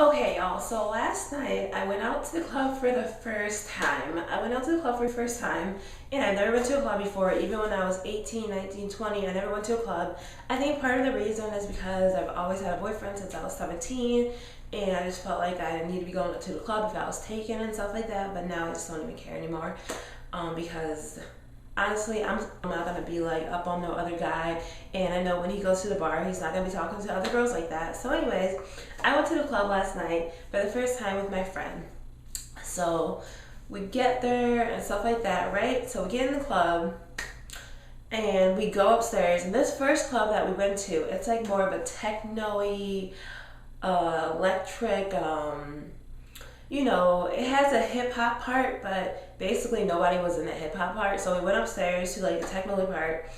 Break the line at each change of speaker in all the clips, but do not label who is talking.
Okay, y'all, so last night I went out to the club for the first time. And I've never been to a club before, even when I was 18, 19, 20, I never went to a club. I think part of the reason is because I've always had a boyfriend since I was 17, and I just felt like I didn't need to be going to the club if I was taken and stuff like that, but now I just don't even care anymore, because honestly, I'm not gonna be like up on no other guy, and I know when he goes to the bar, he's not gonna be talking to other girls like that. So anyways, I went to the club last night for the first time with my friend. So we get there and stuff like that, right? So we get in the club and we go upstairs, and this first club that we went to, it's like more of a techno-y, electric, it has a hip hop part, but basically nobody was in the hip hop part. So we went upstairs to like the techno part,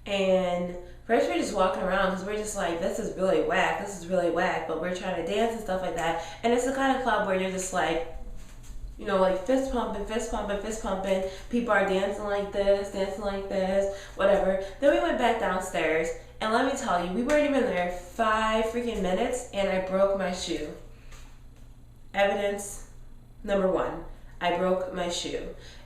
and first we're just walking around because we're just like, this is really whack, but we're trying to dance and stuff like that. And it's the kind of club where you're just like, like fist pumping, people are dancing like this, whatever. Then we went back downstairs, and let me tell you, we weren't even there 5 freaking minutes, and I broke my shoe. Evidence number 1, I broke my shoe.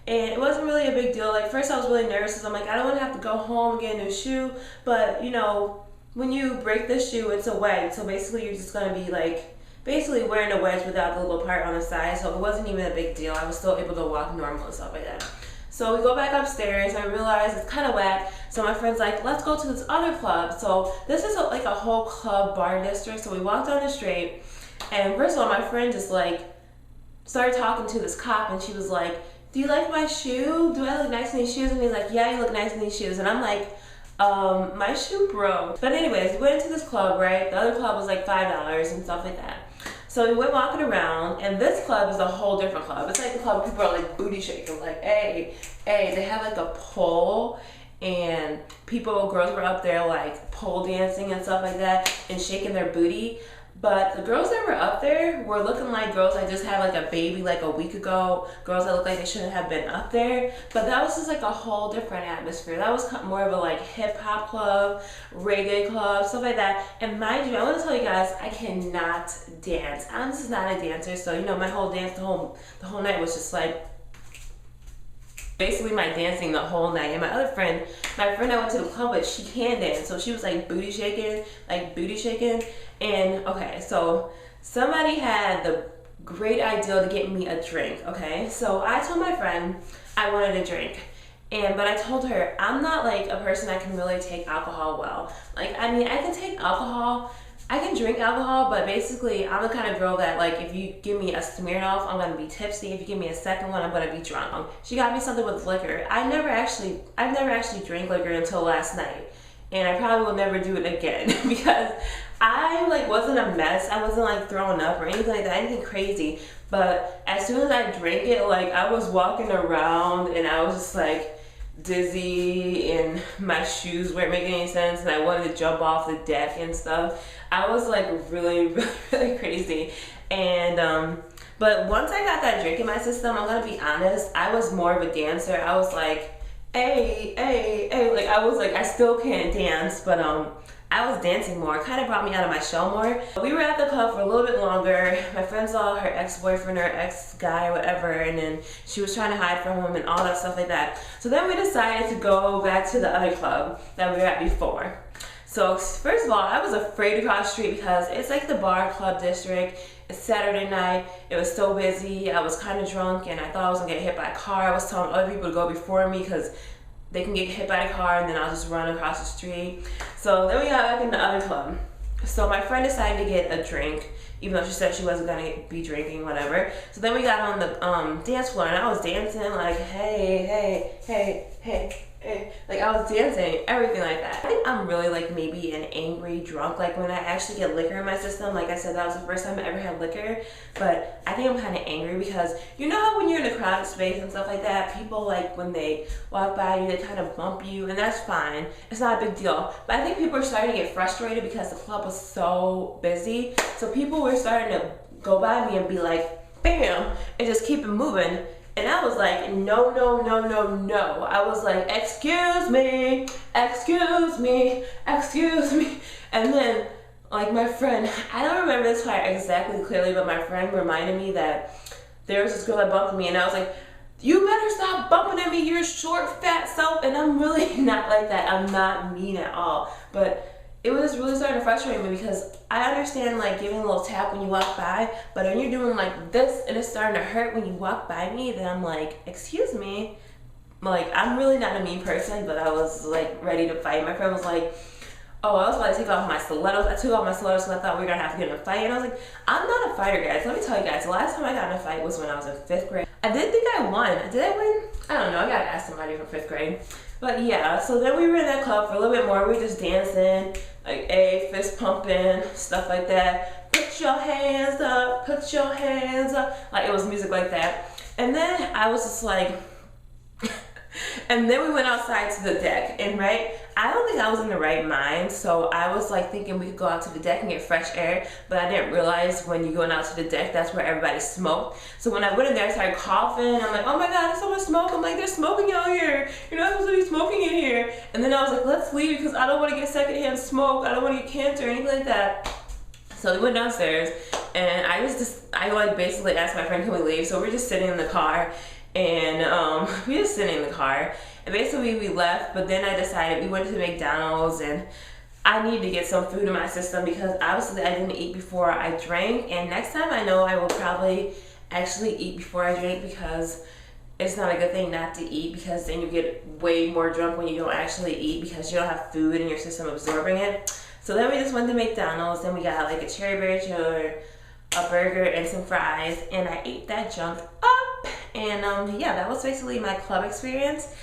And it wasn't really a big deal. Like, first I was really nervous because I'm like, I don't want to have to go home and get a new shoe. But, when you break the shoe, it's a wedge. So basically you're just going to be like, basically wearing a wedge without the little part on the side. So it wasn't even a big deal. I was still able to walk normal and stuff like that. So we go back upstairs, and I realize it's kind of whack. So my friend's like, let's go to this other club. So this is like a whole club bar district. So we walked down the street, and first of all, my friend just like started talking to this cop, and she was like, do you like my shoe? Do I look nice in these shoes? And he's like, yeah, you look nice in these shoes. And I'm like, my shoe broke. But anyways, we went into this club, right? The other club was like $5 and stuff like that. So we went walking around, and this club is a whole different club. It's like the club where people are like booty shaking, like, hey. They have like a pole, and girls were up there like pole dancing and stuff like that and shaking their booty. But the girls that were up there were looking like girls that just had like a baby like a week ago, girls that looked like they shouldn't have been up there. But that was just like a whole different atmosphere. That was more of a like hip hop club, reggae club, stuff like that. And mind you, I want to tell you guys, I cannot dance. I'm just not a dancer. So my whole dance, the whole night was just like basically my dancing the whole night. And my friend I went to the club with, she can dance, so she was like booty shaking. And okay, so somebody had the great idea to get me a drink. Okay, so I told my friend I wanted a drink, but I told her I'm not like a person that can really take alcohol well. Like, I mean, I can take alcohol, I can drink alcohol, but basically I'm the kind of girl that, like, if you give me a Smirnoff, I'm gonna be tipsy. If you give me a second one, I'm gonna be drunk. She got me something with liquor. I've never actually drank liquor until last night, and I probably will never do it again because I wasn't a mess. I wasn't like throwing up or anything like that, anything crazy. But as soon as I drank it, like, I was walking around and I was just like dizzy, and my shoes weren't making any sense, and I wanted to jump off the deck and stuff. I was like really crazy. And but once I got that drink in my system, I'm gonna be honest, I was more of a dancer. I was like, hey, like I still can't dance, but I was dancing more. It kind of brought me out of my shell more. We were at the club for a little bit longer. My friend saw her ex-boyfriend or ex-guy or whatever, and then she was trying to hide from him and all that stuff like that. So then we decided to go back to the other club that we were at before. So first of all, I was afraid to cross the street because it's like the bar club district. It's Saturday night. It was so busy. I was kind of drunk, and I thought I was gonna get hit by a car. I was telling other people to go before me because they can get hit by a car, and then I'll just run across the street. So then we got back in the other club. So my friend decided to get a drink, even though she said she wasn't gonna be drinking, whatever. So then we got on the dance floor, and I was dancing like, hey. Like, I was dancing, everything like that. I think I'm really like maybe an angry drunk. Like, when I actually get liquor in my system, like I said, that was the first time I ever had liquor. But I think I'm kind of angry because how when you're in a crowded space and stuff like that, people, like, when they walk by you, they kind of bump you, and that's fine. It's not a big deal. But I think people are starting to get frustrated because the club was so busy. So people were starting to go by me and be like, bam, and just keep it moving. And I was like, no. I was like, excuse me. And then Like my friend, I don't remember this part exactly clearly, but my friend reminded me that there was this girl that bumped me, and I was like, you better stop bumping at me, you're short, fat self. And I'm really not like that. I'm not mean at all. But it was really starting to frustrate me because I understand like giving a little tap when you walk by, but when you're doing like this and it's starting to hurt when you walk by me, then I'm like, excuse me. Like, I'm really not a mean person, but I was like ready to fight. My friend was like, oh, I was about to take off my stilettos. I took off my stilettos because I thought we were going to have to get in a fight. And I was like, I'm not a fighter, guys. Let me tell you guys, the last time I got in a fight was when I was in 5th grade. I did think I won. Did I win? I don't know. I got to ask somebody from 5th grade. But yeah, so then we were in that club for a little bit more. We were just dancing, like, fist pumping, stuff like that. Put your hands up, put your hands up. Like, it was music like that. And then I was just like, and then we went outside to the deck, and right, I don't think I was in the right mind, so I was like thinking we could go out to the deck and get fresh air, but I didn't realize when you're going out to the deck, that's where everybody smoked. So when I went in there, I started coughing. I'm like, oh my god, there's so much smoke. I'm like, there's smoking out here. You're not supposed to be smoking in here. And then I was like, let's leave because I don't want to get secondhand smoke. I don't want to get cancer or anything like that. So we went downstairs, and I like basically asked my friend, can we leave? So we're just sitting in the car. And we were just sitting in the car, and basically we left, but then I decided we went to McDonald's, and I need to get some food in my system because obviously I didn't eat before I drank, and next time I know I will probably actually eat before I drink because it's not a good thing not to eat, because then you get way more drunk when you don't actually eat because you don't have food in your system absorbing it. So then we just went to McDonald's, and we got like a cherry berry chiller, a burger, and some fries, and I ate that junk up. And yeah, that was basically my club experience.